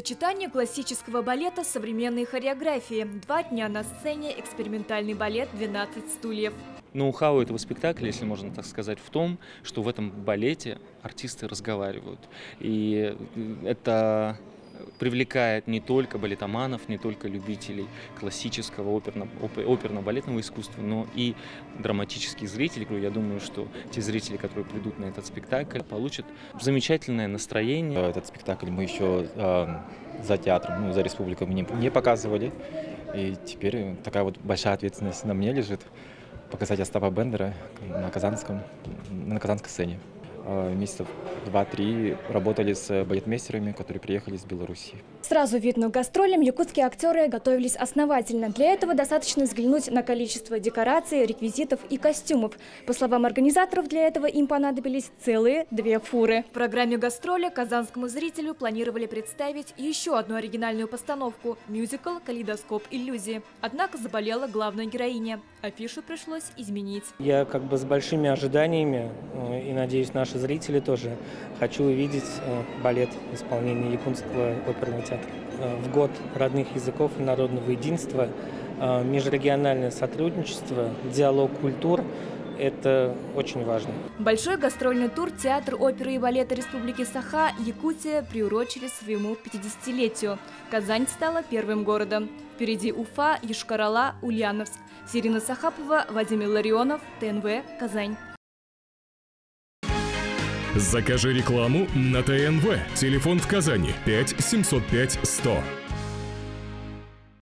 Сочетание классического балета с современной хореографией. 2 дня на сцене экспериментальный балет «12 стульев». Ноу-хау этого спектакля, если можно так сказать, в том, что в этом балете артисты разговаривают. И это привлекает не только балетоманов, не только любителей классического оперно-балетного искусства, но и драматических зрителей. Я думаю, что те зрители, которые придут на этот спектакль, получат замечательное настроение. Этот спектакль мы еще за театром, за республикой не показывали. И теперь такая вот большая ответственность на мне лежит показать Остапа Бендера на казанской сцене. Месяцев 2-3 работали с балетмейстерами, которые приехали из Беларуси. Сразу видно, к гастролям якутские актеры готовились основательно. Для этого достаточно взглянуть на количество декораций, реквизитов и костюмов. По словам организаторов, для этого им понадобились целые 2 фуры. В программе гастроля казанскому зрителю планировали представить еще одну оригинальную постановку – мюзикл «Калейдоскоп иллюзии». Однако заболела главная героиня. Афишу пришлось изменить. Я с большими ожиданиями, и надеюсь, наши зрители тоже, хочу увидеть балет в исполнении Якутского оперного театра. В год родных языков и народного единства межрегиональное сотрудничество, диалог культур – это очень важно. Большой гастрольный тур Театр оперы и балета Республики Саха Якутия приурочили своему 50-летию. Казань стала первым городом. Впереди Уфа, Йошкар-Ола, Ульяновск. Сирина Сахапова, Вадим Илларионов, ТНВ, Казань. Закажи рекламу на ТНВ. Телефон в Казани 5 705 100.